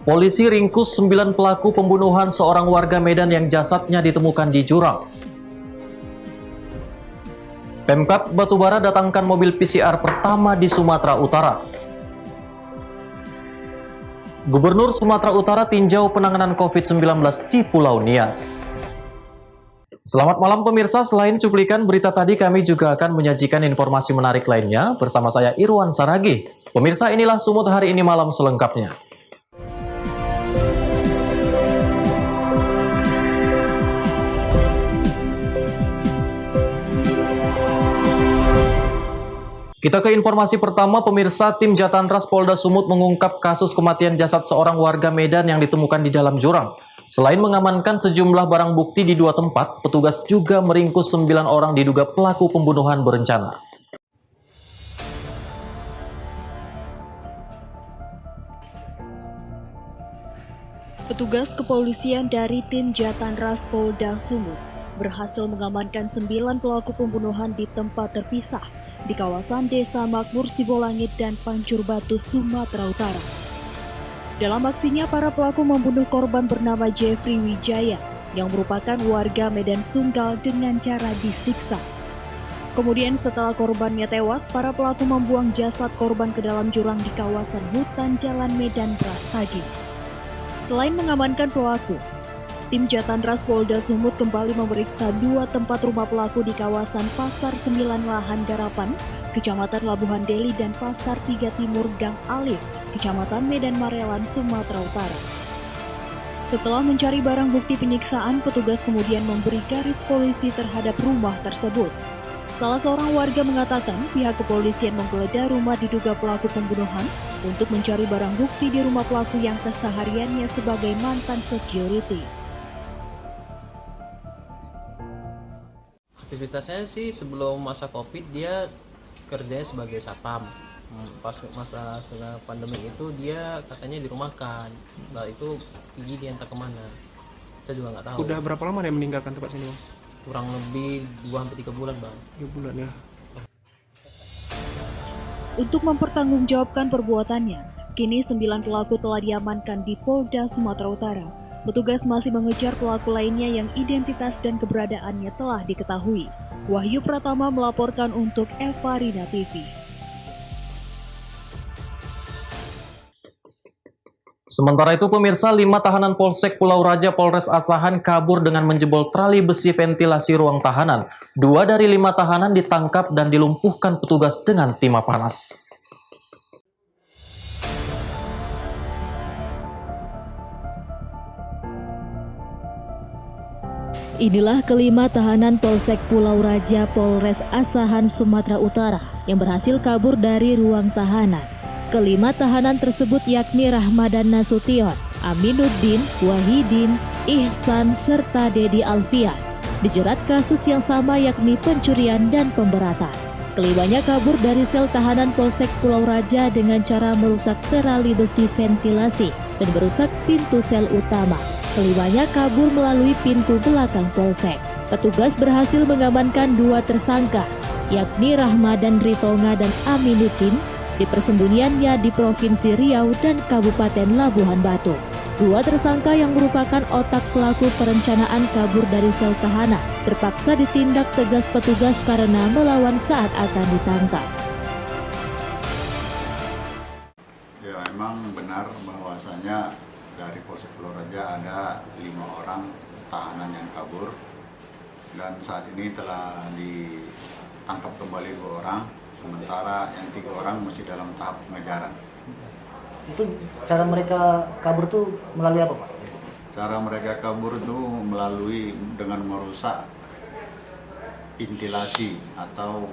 Polisi ringkus 9 pelaku pembunuhan seorang warga Medan yang jasadnya ditemukan di jurang. Pemkab Batubara datangkan mobil PCR pertama di Sumatera Utara. Gubernur Sumatera Utara tinjau penanganan COVID-19 di Pulau Nias. Selamat malam pemirsa, selain cuplikan berita tadi kami juga akan menyajikan informasi menarik lainnya bersama saya Irwan Saragih. Pemirsa, inilah Sumut hari ini malam selengkapnya. Kita ke informasi pertama, pemirsa. Tim Jatantras Polda Sumut mengungkap kasus kematian jasad seorang warga Medan yang ditemukan di dalam jurang. Selain mengamankan sejumlah barang bukti di 2 tempat, petugas juga meringkus 9 orang diduga pelaku pembunuhan berencana. Petugas kepolisian dari tim Jatantras Polda Sumut berhasil mengamankan 9 pelaku pembunuhan di tempat terpisah di kawasan Desa Makmur Sibolangit dan Pancur Batu, Sumatera Utara. Dalam aksinya, para pelaku membunuh korban bernama Jeffrey Wijaya yang merupakan warga Medan Sunggal dengan cara disiksa. Kemudian setelah korbannya tewas, para pelaku membuang jasad korban ke dalam jurang di kawasan hutan Jalan Medan Brastagi. Selain mengamankan pelaku, tim Jatantras Polda Sumut kembali memeriksa 2 tempat rumah pelaku di kawasan Pasar 9 Lahan Garapan, Kecamatan Labuhan Deli, dan Pasar 3 Timur Gang Alif, Kecamatan Medan Marelan, Sumatera Utara. Setelah mencari barang bukti penyiksaan, petugas kemudian memberi garis polisi terhadap rumah tersebut. Salah seorang warga mengatakan pihak kepolisian menggeledah rumah diduga pelaku pembunuhan untuk mencari barang bukti di rumah pelaku yang kesehariannya sebagai mantan security. Aktivitasnya sih sebelum masa Covid dia kerjanya sebagai satpam. Pas masa pandemi itu dia katanya dirumahkan. Setelah itu pergi dia entah kemana. Saya juga nggak tahu. Udah berapa lama dia meninggalkan tempat sini, Bang? Kurang lebih 2-3 bulan, Bang. 3 bulan ya. Untuk mempertanggungjawabkan perbuatannya, kini 9 pelaku telah diamankan di Polda Sumatera Utara. Petugas masih mengejar pelaku lainnya yang identitas dan keberadaannya telah diketahui. Wahyu Pratama melaporkan untuk Eva Rina TV. Sementara itu pemirsa, 5 tahanan Polsek Pulau Raja Polres Asahan kabur dengan menjebol trali besi ventilasi ruang tahanan. 2 dari 5 tahanan ditangkap dan dilumpuhkan petugas dengan timah panas. Inilah kelima tahanan Polsek Pulau Raja Polres Asahan, Sumatera Utara yang berhasil kabur dari ruang tahanan. Kelima tahanan tersebut yakni Rahmadan Nasution, Aminuddin, Wahidin, Ihsan, serta Dedi Alfian. Dijerat kasus yang sama yakni pencurian dan pemberatan. Kelimanya kabur dari sel tahanan Polsek Pulau Raja dengan cara merusak terali besi ventilasi dan merusak pintu sel utama. Kelimanya kabur melalui pintu belakang Polsek. Petugas berhasil mengamankan 2 tersangka, yakni Rahmadan Ritonga dan Aminuddin, di persembunyiannya di Provinsi Riau dan Kabupaten Labuhan Batu. 2 tersangka yang merupakan otak pelaku perencanaan kabur dari sel tahanan terpaksa ditindak tegas petugas karena melawan saat akan ditangkap. Ya, memang benar bahwasanya dari Polsek Pulau Raja ada 5 orang tahanan yang kabur dan saat ini telah ditangkap kembali 2 orang. Sementara yang 3 orang masih dalam tahap pengejaran. Itu cara mereka kabur tuh melalui apa, Pak? Cara mereka kabur itu melalui dengan merusak ventilasi atau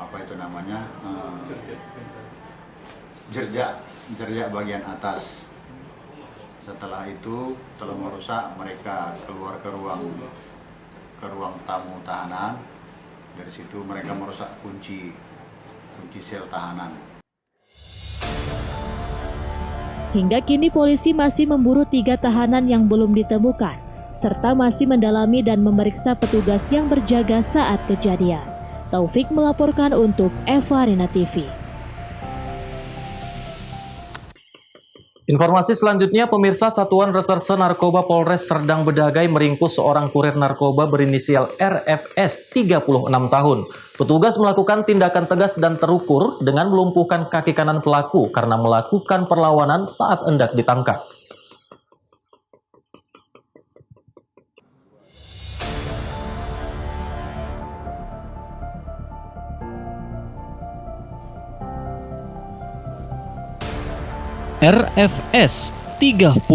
apa itu namanya, jerjak bagian atas. Setelah itu telah merusak, mereka keluar ke ruang tamu tahanan. Dari situ mereka merusak kunci sel tahanan. Hingga kini polisi masih memburu 3 tahanan yang belum ditemukan, serta masih mendalami dan memeriksa petugas yang berjaga saat kejadian. Taufik melaporkan untuk Eva Rina TV. Informasi selanjutnya, pemirsa, Satuan Reserse Narkoba Polres Serdang Bedagai meringkus seorang kurir narkoba berinisial RFS 36 tahun. Petugas melakukan tindakan tegas dan terukur dengan melumpuhkan kaki kanan pelaku karena melakukan perlawanan saat hendak ditangkap. RFS 36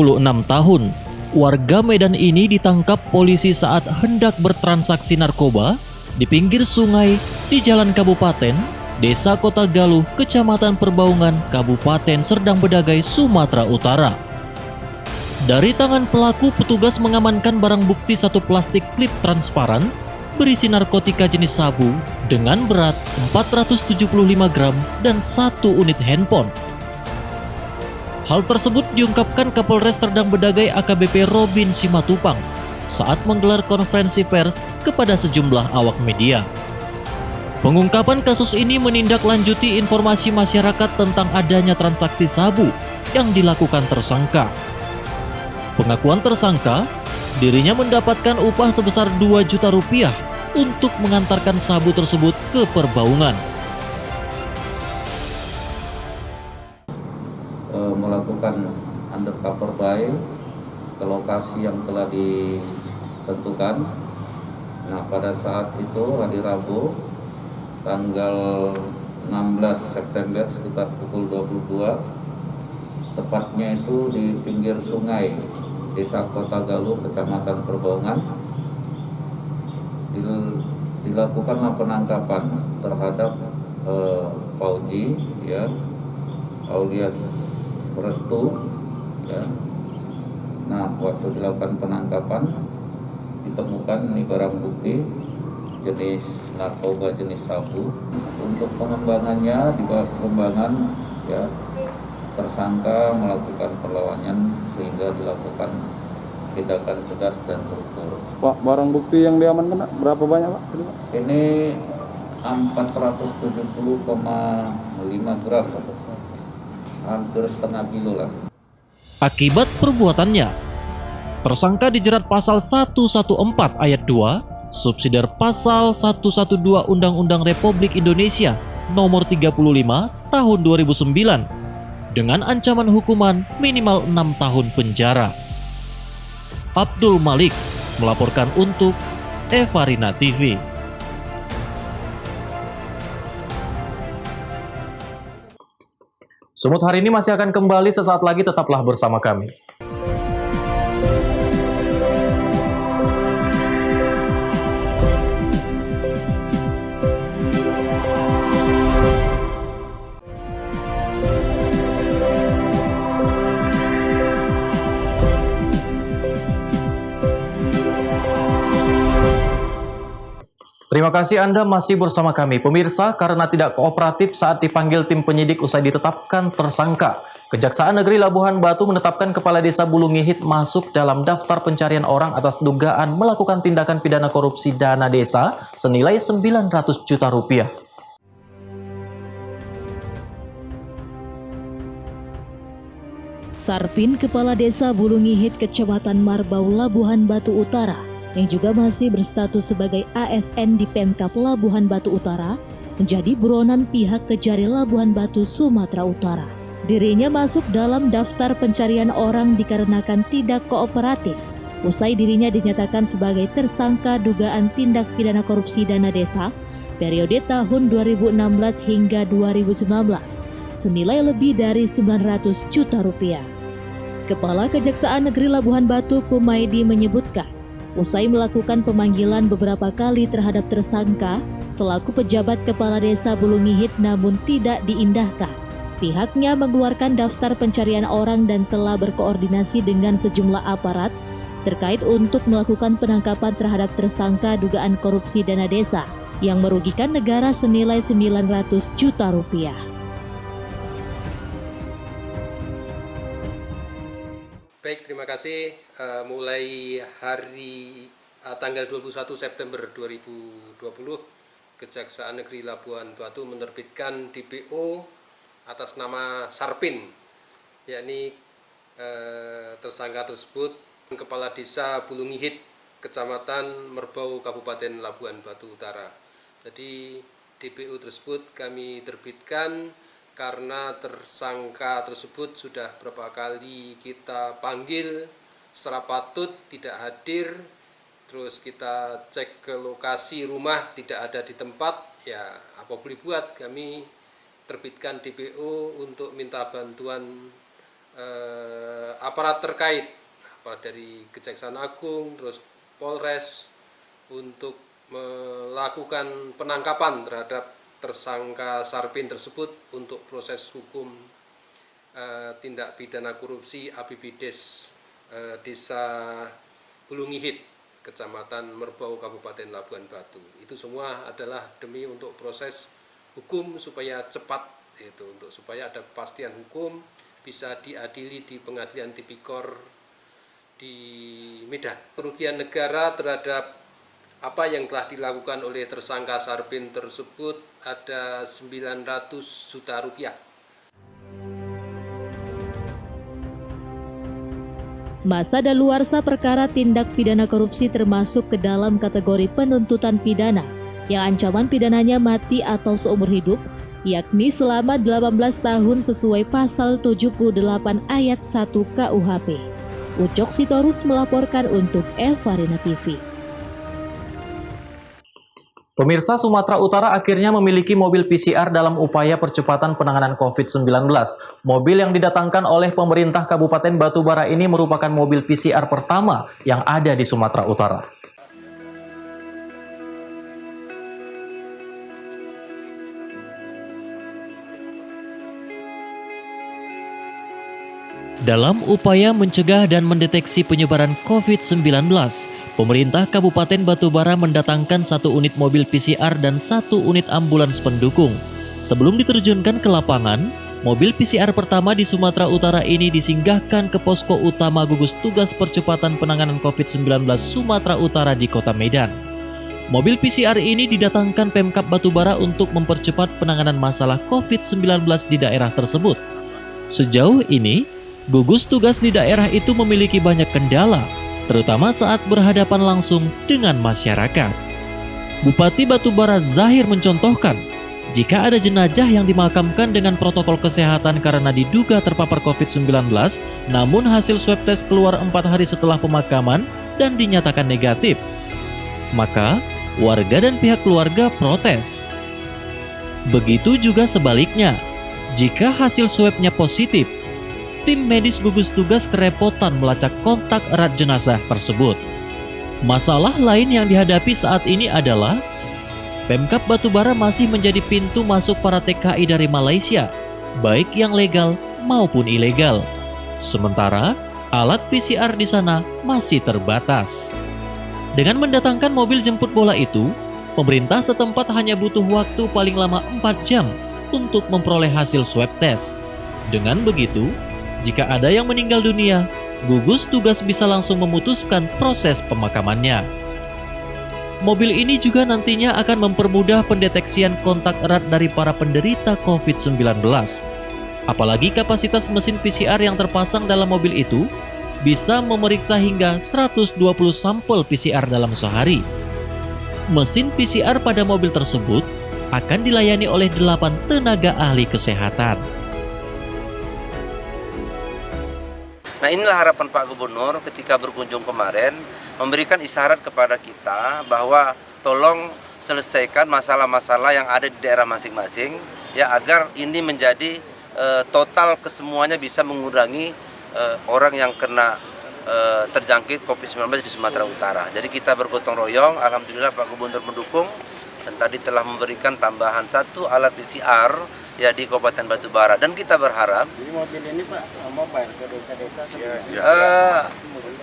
tahun. Warga Medan ini ditangkap polisi saat hendak bertransaksi narkoba di pinggir sungai di Jalan Kabupaten, Desa Kota Galuh, Kecamatan Perbaungan, Kabupaten Serdang Bedagai, Sumatera Utara. Dari tangan pelaku, petugas mengamankan barang bukti satu plastik klip transparan berisi narkotika jenis sabu dengan berat 475 gram dan 1 unit handphone. Hal tersebut diungkapkan Kapolres Serdang Bedagai AKBP Robin Simatupang saat menggelar konferensi pers kepada sejumlah awak media. Pengungkapan kasus ini menindaklanjuti informasi masyarakat tentang adanya transaksi sabu yang dilakukan tersangka. Pengakuan tersangka, dirinya mendapatkan upah sebesar 2 juta rupiah untuk mengantarkan sabu tersebut ke Perbaungan. Melakukan undercover buy ke lokasi yang telah ditentukan. Nah, pada saat itu hari Rabu tanggal 16 September sekitar pukul 22, tepatnya itu di pinggir sungai Desa Kota Galuh, Kecamatan Perbaungan, dilakukanlah penangkapan terhadap Fauji, ya, alias Restu, ya. Nah, waktu dilakukan penangkapan ditemukan ini barang bukti jenis narkoba jenis sabu. Untuk pengembangannya, di bawah pengembangan, ya, tersangka melakukan perlawanan sehingga dilakukan tindakan tegas dan terukur. Pak, barang bukti yang diamankan berapa banyak, Pak? Ini 470,5 gram, Pak. Hampir setengah kilo lah. Akibat perbuatannya, tersangka dijerat pasal 114 ayat 2, subsidiar pasal 112 Undang-Undang Republik Indonesia nomor 35 tahun 2009 dengan ancaman hukuman minimal 6 tahun penjara. Abdul Malik melaporkan untuk Evarina TV. Sumut hari ini masih akan kembali sesaat lagi, tetaplah bersama kami. Terima kasih Anda masih bersama kami. Pemirsa, karena tidak kooperatif saat dipanggil tim penyidik usai ditetapkan tersangka, Kejaksaan Negeri Labuhan Batu menetapkan Kepala Desa Bulungihit masuk dalam daftar pencarian orang atas dugaan melakukan tindakan pidana korupsi dana desa senilai 900 juta rupiah. Sarpin, Kepala Desa Bulungihit, Kecamatan Marbau, Labuhan Batu Utara, yang juga masih berstatus sebagai ASN di Pemkab Labuhan Batu Utara, menjadi buronan pihak Kejari Labuhan Batu, Sumatera Utara. Dirinya masuk dalam daftar pencarian orang dikarenakan tidak kooperatif, usai dirinya dinyatakan sebagai tersangka dugaan tindak pidana korupsi dana desa periode tahun 2016 hingga 2019, senilai lebih dari 900 juta rupiah. Kepala Kejaksaan Negeri Labuhan Batu, Kumaidi, menyebutkan, usai melakukan pemanggilan beberapa kali terhadap tersangka selaku pejabat Kepala Desa Bulungihit namun tidak diindahkan, pihaknya mengeluarkan daftar pencarian orang dan telah berkoordinasi dengan sejumlah aparat terkait untuk melakukan penangkapan terhadap tersangka dugaan korupsi dana desa yang merugikan negara senilai 900 juta rupiah. Baik, terima kasih. Mulai hari tanggal 21 September 2020, Kejaksaan Negeri Labuhan Batu menerbitkan DPO atas nama Sarpin, yakni tersangka tersebut Kepala Desa Bulungihit, Kecamatan Merbau, Kabupaten Labuan Batu Utara. Jadi DPO tersebut kami terbitkan karena tersangka tersebut sudah berapa kali kita panggil secara patut tidak hadir, terus kita cek ke lokasi rumah tidak ada di tempat, ya apa boleh buat, kami terbitkan DPO untuk minta bantuan aparat terkait, dari Kejaksaan Agung, terus Polres untuk melakukan penangkapan terhadap tersangka Sarpin tersebut untuk proses hukum tindak pidana korupsi APBDes Desa Bulungihit, Kecamatan Merbau, Kabupaten Labuan Batu. Itu semua adalah demi untuk proses hukum supaya cepat, supaya ada kepastian hukum, bisa diadili di Pengadilan Tipikor di Medan. Kerugian negara terhadap apa yang telah dilakukan oleh tersangka Sarpin tersebut ada 900 juta rupiah. Masa daluarsa perkara tindak pidana korupsi termasuk ke dalam kategori penuntutan pidana yang ancaman pidananya mati atau seumur hidup, yakni selama 18 tahun sesuai pasal 78 ayat 1 KUHP. Ucok Sitorus melaporkan untuk Evarina TV. Pemirsa, Sumatera Utara akhirnya memiliki mobil PCR dalam upaya percepatan penanganan COVID-19. Mobil yang didatangkan oleh pemerintah Kabupaten Batubara ini merupakan mobil PCR pertama yang ada di Sumatera Utara. Dalam upaya mencegah dan mendeteksi penyebaran COVID-19, pemerintah Kabupaten Batubara mendatangkan 1 unit mobil PCR dan 1 unit ambulans pendukung. Sebelum diterjunkan ke lapangan, mobil PCR pertama di Sumatera Utara ini disinggahkan ke posko utama gugus tugas percepatan penanganan COVID-19 Sumatera Utara di Kota Medan. Mobil PCR ini didatangkan Pemkab Batubara untuk mempercepat penanganan masalah COVID-19 di daerah tersebut. Sejauh ini, gugus tugas di daerah itu memiliki banyak kendala, terutama saat berhadapan langsung dengan masyarakat. Bupati Batubara Zahir mencontohkan, jika ada jenazah yang dimakamkan dengan protokol kesehatan karena diduga terpapar COVID-19, namun hasil swab test keluar 4 hari setelah pemakaman dan dinyatakan negatif, maka warga dan pihak keluarga protes. Begitu juga sebaliknya, jika hasil swabnya positif, tim medis gugus tugas kerepotan melacak kontak erat jenazah tersebut. Masalah lain yang dihadapi saat ini adalah Pemkab Batubara masih menjadi pintu masuk para TKI dari Malaysia, baik yang legal maupun ilegal. Sementara alat PCR di sana masih terbatas. Dengan mendatangkan mobil jemput bola itu, pemerintah setempat hanya butuh waktu paling lama 4 jam untuk memperoleh hasil swab test. Dengan begitu, jika ada yang meninggal dunia, gugus tugas bisa langsung memutuskan proses pemakamannya. Mobil ini juga nantinya akan mempermudah pendeteksian kontak erat dari para penderita COVID-19. Apalagi kapasitas mesin PCR yang terpasang dalam mobil itu bisa memeriksa hingga 120 sampel PCR dalam sehari. Mesin PCR pada mobil tersebut akan dilayani oleh 8 tenaga ahli kesehatan. Nah, inilah harapan Pak Gubernur ketika berkunjung kemarin, memberikan isyarat kepada kita bahwa tolong selesaikan masalah-masalah yang ada di daerah masing-masing, ya, agar ini menjadi total kesemuanya bisa mengurangi orang yang kena terjangkit COVID-19 di Sumatera Utara. Jadi kita bergotong royong, alhamdulillah Pak Gubernur mendukung dan tadi telah memberikan tambahan 1 alat PCR ya di Kabupaten Batubara, dan kita berharap Jadi mobil ini Pak mobile ke desa-desa.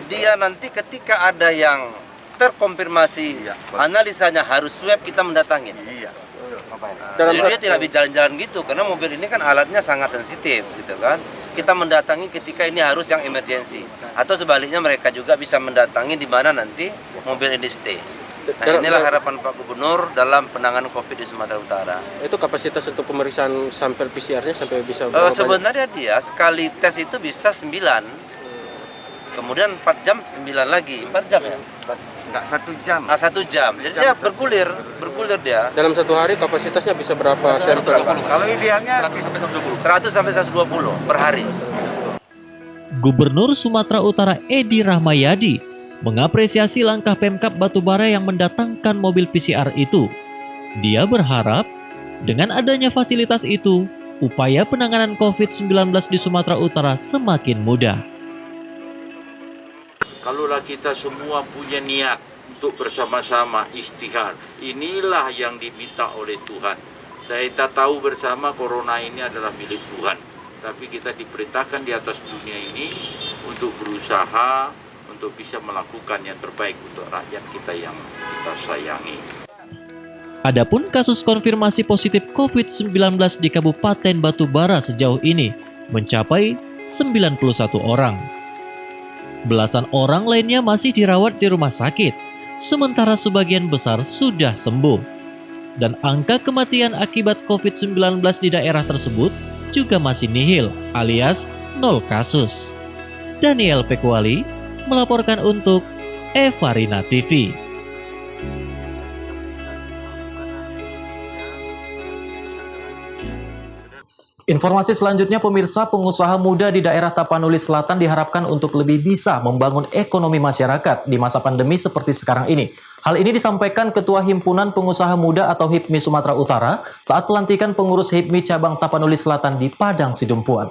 Dia nanti ketika ada yang terkonfirmasi analisanya harus swab, kita mendatangin. Jadi dia tidak bisa jalan-jalan gitu karena mobil ini kan alatnya sangat sensitif gitu kan. Kita mendatangi ketika ini harus yang emergensi, atau sebaliknya mereka juga bisa mendatangi di mana nanti mobil ini stay. Nah, inilah harapan Pak Gubernur dalam penanganan COVID di Sumatera Utara. Itu kapasitas untuk pemeriksaan sampel PCR-nya sampai bisa sebenarnya dia sekali tes itu bisa 9. kemudian 4 jam 9 lagi, 4 jam ya? Enggak 1 jam. 1 jam, jadi dia bergulir dia. Dalam satu hari kapasitasnya bisa berapa sampel? Kalau idealnya 100 sampai 120 per hari. Gubernur Sumatera Utara Edi Rahmayadi mengapresiasi langkah Pemkab Batubara yang mendatangkan mobil PCR itu. Dia berharap dengan adanya fasilitas itu, upaya penanganan COVID-19 di Sumatera Utara semakin mudah. Kalaulah kita semua punya niat untuk bersama-sama istighfar, inilah yang diminta oleh Tuhan. Kita tahu bersama corona ini adalah milik Tuhan, tapi kita diperintahkan di atas dunia ini untuk berusaha untuk bisa melakukan yang terbaik untuk rakyat kita yang kita sayangi. Adapun kasus konfirmasi positif COVID-19 di Kabupaten Batubara sejauh ini mencapai 91 orang. Belasan orang lainnya masih dirawat di rumah sakit, sementara sebagian besar sudah sembuh. Dan angka kematian akibat COVID-19 di daerah tersebut juga masih nihil alias 0 kasus. Daniel Pekuali melaporkan untuk Evarina TV. Informasi selanjutnya, pemirsa, pengusaha muda di daerah Tapanuli Selatan diharapkan untuk lebih bisa membangun ekonomi masyarakat di masa pandemi seperti sekarang ini. Hal ini disampaikan Ketua Himpunan Pengusaha Muda atau HIPMI Sumatera Utara saat pelantikan pengurus HIPMI cabang Tapanuli Selatan di Padang Sidempuan.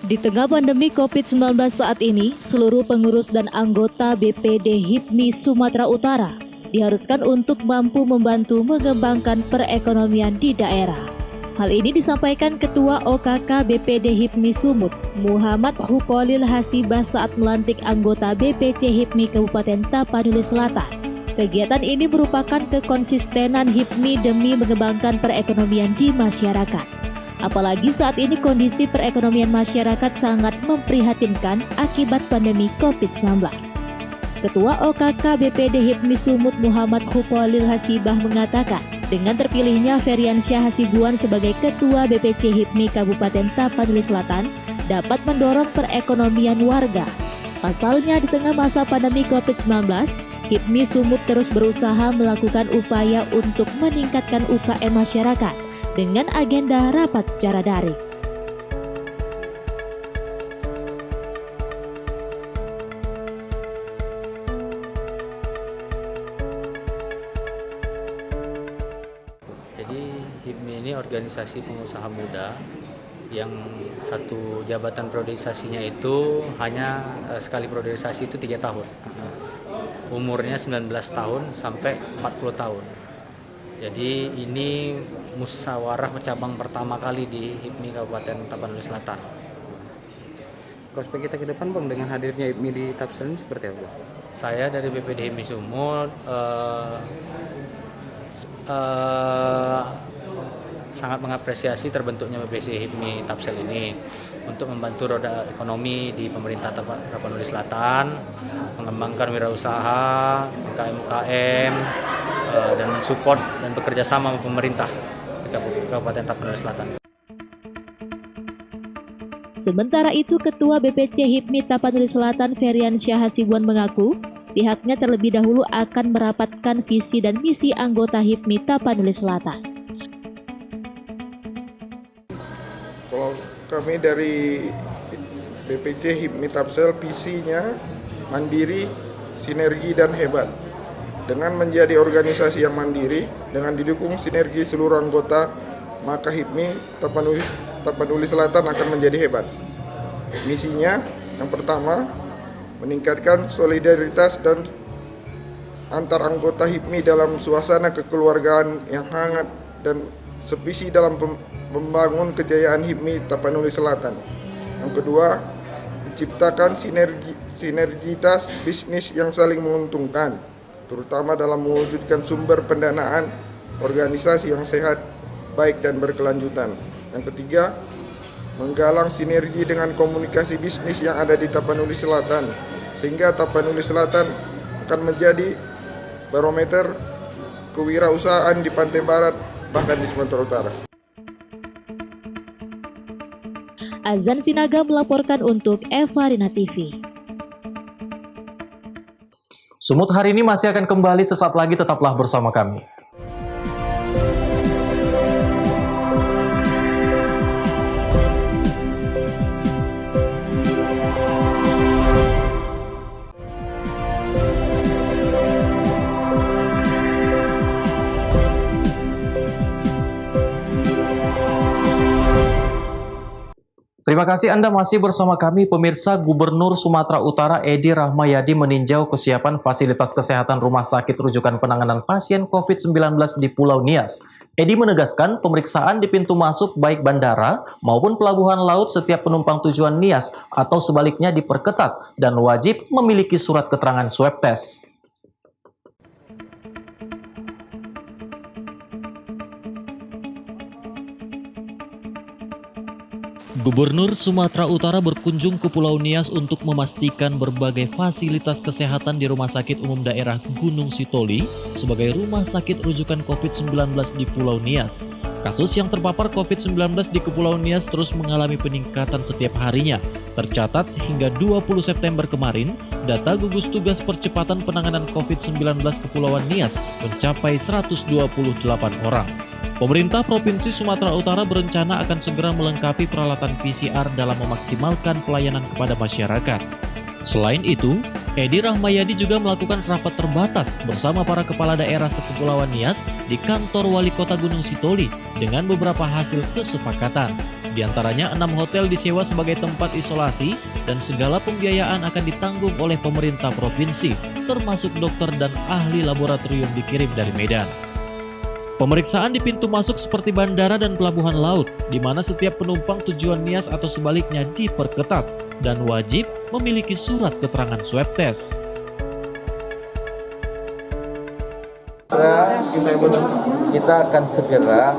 Di tengah pandemi COVID-19 saat ini, seluruh pengurus dan anggota BPD HIPMI Sumatera Utara diharuskan untuk mampu membantu mengembangkan perekonomian di daerah. Hal ini disampaikan Ketua OKK BPD HIPMI Sumut, Muhammad Hukolil Hasibah saat melantik anggota BPC HIPMI Kabupaten Tapanuli Selatan. Kegiatan ini merupakan kekonsistenan HIPMI demi mengembangkan perekonomian di masyarakat. Apalagi saat ini kondisi perekonomian masyarakat sangat memprihatinkan akibat pandemi COVID-19. Ketua OKK BPD HIPMI Sumut Muhammad Hukolil Hasibah mengatakan, dengan terpilihnya Feriansyah Hasibuan sebagai Ketua BPC HIPMI Kabupaten Tapanuli Selatan dapat mendorong perekonomian warga. Pasalnya di tengah masa pandemi COVID-19, HIPMI Sumut terus berusaha melakukan upaya untuk meningkatkan UKM masyarakat dengan agenda rapat secara daring. Jadi HIPMI ini organisasi pengusaha muda yang satu jabatan priorisasinya itu hanya sekali priorisasi itu 3 tahun. Umurnya 19 tahun sampai 40 tahun. Jadi ini musyawarah cabang pertama kali di HIPMI Kabupaten Tapanuli Selatan. prospek kita ke depan Bang dengan hadirnya HIPMI di Tapsel ini seperti apa? Saya dari BPD HIPMI Sumut sangat mengapresiasi terbentuknya BPC HIPMI Tapsel ini untuk membantu roda ekonomi di pemerintah Tapanuli Selatan, mengembangkan wirausaha, UKM-UKM, dan mensupport dan bekerja sama dengan pemerintah di Kabupaten Tapanuli Selatan. Sementara itu, Ketua BPC HIPMI Tapanuli Selatan Feriansyah Hasibuan mengaku pihaknya terlebih dahulu akan merapatkan visi dan misi anggota HIPMI Tapanuli Selatan. Kalau kami dari BPC HIPMI Tapsel, visinya mandiri, sinergi, dan hebat. Dengan menjadi organisasi yang mandiri, dengan didukung sinergi seluruh anggota, maka HIPMI Tapanuli Selatan akan menjadi hebat. Misinya yang pertama, meningkatkan solidaritas dan antar anggota HIPMI dalam suasana kekeluargaan yang hangat dan sevisi dalam membangun kejayaan HIPMI Tapanuli Selatan. Yang kedua, menciptakan sinergitas bisnis yang saling menguntungkan, terutama dalam mewujudkan sumber pendanaan organisasi yang sehat, baik dan berkelanjutan. Yang ketiga, menggalang sinergi dengan komunikasi bisnis yang ada di Tapanuli Selatan, sehingga Tapanuli Selatan akan menjadi barometer kewirausahaan di Pantai Barat, bahkan di Sumatera Utara. Azan Sinaga melaporkan untuk Eva Rina TV. Sumut hari ini masih akan kembali sesaat lagi, tetaplah bersama kami. Terima kasih Anda masih bersama kami, pemirsa. Gubernur Sumatera Utara Edi Rahmayadi meninjau kesiapan fasilitas kesehatan rumah sakit rujukan penanganan pasien COVID-19 di Pulau Nias. Edi menegaskan pemeriksaan di pintu masuk baik bandara maupun pelabuhan laut setiap penumpang tujuan Nias atau sebaliknya diperketat dan wajib memiliki surat keterangan swab test. Gubernur Sumatera Utara berkunjung ke Pulau Nias untuk memastikan berbagai fasilitas kesehatan di Rumah Sakit Umum Daerah Gunung Sitoli sebagai rumah sakit rujukan COVID-19 di Pulau Nias. Kasus yang terpapar COVID-19 di Kepulauan Nias terus mengalami peningkatan setiap harinya. Tercatat hingga 20 September kemarin, data gugus tugas percepatan penanganan COVID-19 Kepulauan Nias mencapai 128 orang. Pemerintah Provinsi Sumatera Utara berencana akan segera melengkapi peralatan PCR dalam memaksimalkan pelayanan kepada masyarakat. Selain itu, Edi Rahmayadi juga melakukan rapat terbatas bersama para kepala daerah sekepulauan Nias di kantor Wali Kota Gunung Sitoli dengan beberapa hasil kesepakatan. Di antaranya 6 hotel disewa sebagai tempat isolasi dan segala pembiayaan akan ditanggung oleh pemerintah provinsi, termasuk dokter dan ahli laboratorium dikirim dari Medan. Pemeriksaan di pintu masuk seperti bandara dan pelabuhan laut, di mana setiap penumpang tujuan Nias atau sebaliknya diperketat dan wajib memiliki surat keterangan swab test. Kita akan segera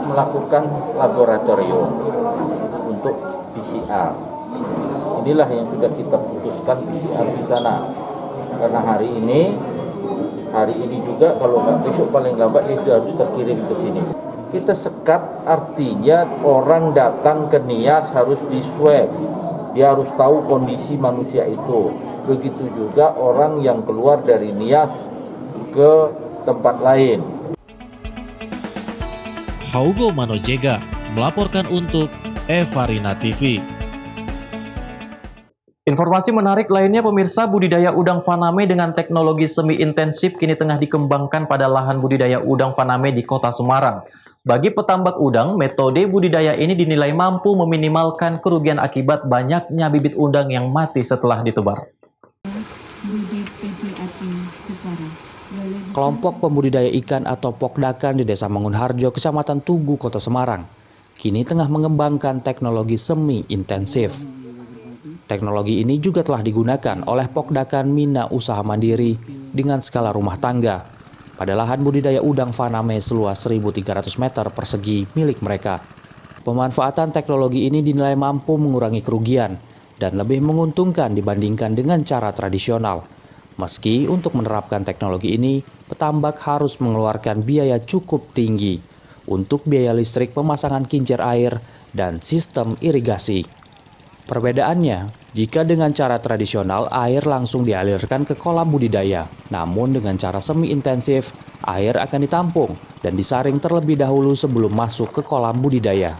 melakukan laboratorium untuk PCR. Inilah yang sudah kita putuskan PCR di sana. Karena hari ini juga kalau nggak besok paling lambat itu harus terkirim ke sini. Kita sekat, artinya orang datang ke Nias harus di swab. Dia harus tahu kondisi manusia itu. Begitu juga orang yang keluar dari Nias ke tempat lain. Haugo Manojega melaporkan untuk Eva Rina TV. Informasi menarik lainnya, pemirsa, budidaya udang faname dengan teknologi semi-intensif kini tengah dikembangkan pada lahan budidaya udang faname di Kota Semarang. Bagi petambak udang, metode budidaya ini dinilai mampu meminimalkan kerugian akibat banyaknya bibit udang yang mati setelah ditebar. Kelompok pembudidaya ikan atau Pokdakan di Desa Mangunharjo, Kecamatan Tugu, Kota Semarang, kini tengah mengembangkan teknologi semi-intensif. Teknologi ini juga telah digunakan oleh Pokdakan Mina Usaha Mandiri dengan skala rumah tangga pada lahan budidaya udang faname seluas 1.300 meter persegi milik mereka. Pemanfaatan teknologi ini dinilai mampu mengurangi kerugian dan lebih menguntungkan dibandingkan dengan cara tradisional. Meski untuk menerapkan teknologi ini, petambak harus mengeluarkan biaya cukup tinggi untuk biaya listrik, pemasangan kincir air, dan sistem irigasi. Perbedaannya, jika dengan cara tradisional air langsung dialirkan ke kolam budidaya, namun dengan cara semi-intensif, air akan ditampung dan disaring terlebih dahulu sebelum masuk ke kolam budidaya.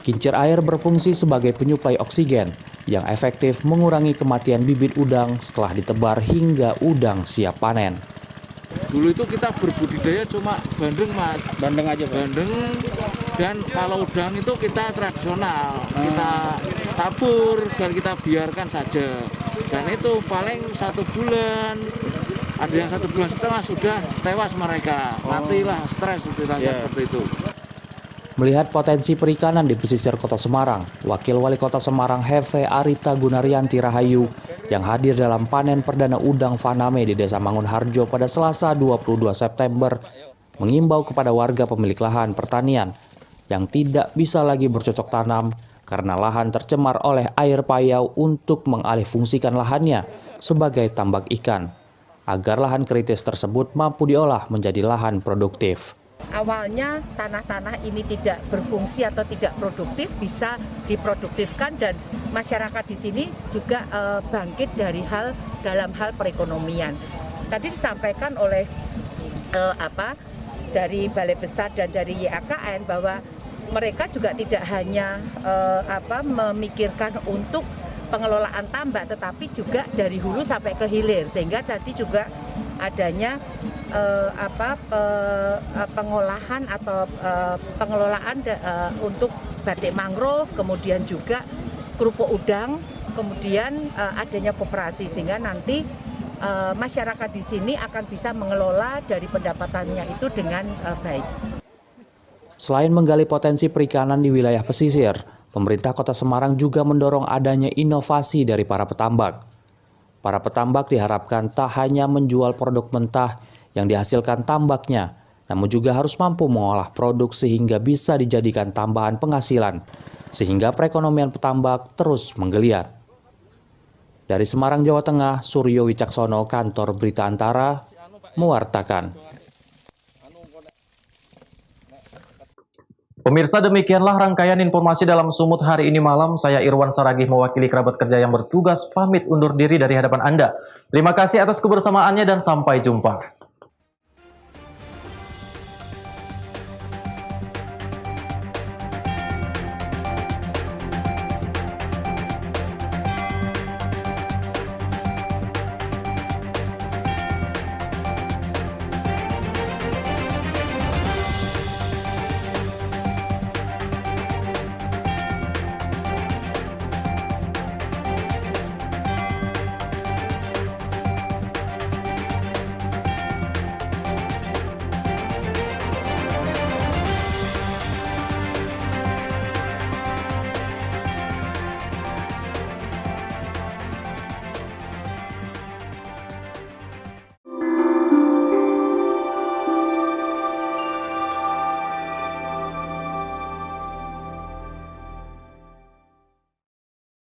Kincir air berfungsi sebagai penyuplai oksigen yang efektif mengurangi kematian bibit udang setelah ditebar hingga udang siap panen. Dulu itu kita berbudidaya cuma bandeng, Mas. Bandeng aja, Pak. Bandeng. Dan kalau udang itu kita tradisional, kita tabur dan kita biarkan saja. Dan itu paling 1 bulan, ada yang 1,5 bulan sudah tewas mereka. Matilah, stres itu seperti itu. Melihat potensi perikanan di pesisir Kota Semarang, Wakil Wali Kota Semarang Heve Arita Gunaryanti Rahayu yang hadir dalam panen perdana udang faname di Desa Mangunharjo pada Selasa 22 September mengimbau kepada warga pemilik lahan pertanian yang tidak bisa lagi bercocok tanam karena lahan tercemar oleh air payau untuk mengalihfungsikan lahannya sebagai tambak ikan, agar lahan kritis tersebut mampu diolah menjadi lahan produktif. awalnya tanah-tanah ini tidak berfungsi atau tidak produktif bisa diproduktifkan, dan masyarakat di sini juga bangkit dalam hal perekonomian. Tadi disampaikan oleh dari Balai Besar dan dari YAKN bahwa mereka juga tidak hanya memikirkan untuk pengelolaan tambak, tetapi juga dari hulu sampai ke hilir, sehingga tadi juga adanya pengolahan atau pengelolaan untuk batik mangrove, kemudian juga kerupuk udang, kemudian adanya koperasi, sehingga nanti masyarakat di sini akan bisa mengelola dari pendapatannya itu dengan baik. Selain menggali potensi perikanan di wilayah pesisir, pemerintah Kota Semarang juga mendorong adanya inovasi dari para petambak. Para petambak diharapkan tak hanya menjual produk mentah yang dihasilkan tambaknya, namun juga harus mampu mengolah produk sehingga bisa dijadikan tambahan penghasilan, sehingga perekonomian petambak terus menggeliat. Dari Semarang, Jawa Tengah, Suryo Wicaksono, Kantor Berita Antara, mewartakan. Pemirsa, demikianlah rangkaian informasi dalam Sumut hari ini malam. Saya Irwan Saragih mewakili kerabat kerja yang bertugas pamit undur diri dari hadapan Anda. Terima kasih atas kebersamaannya dan sampai jumpa.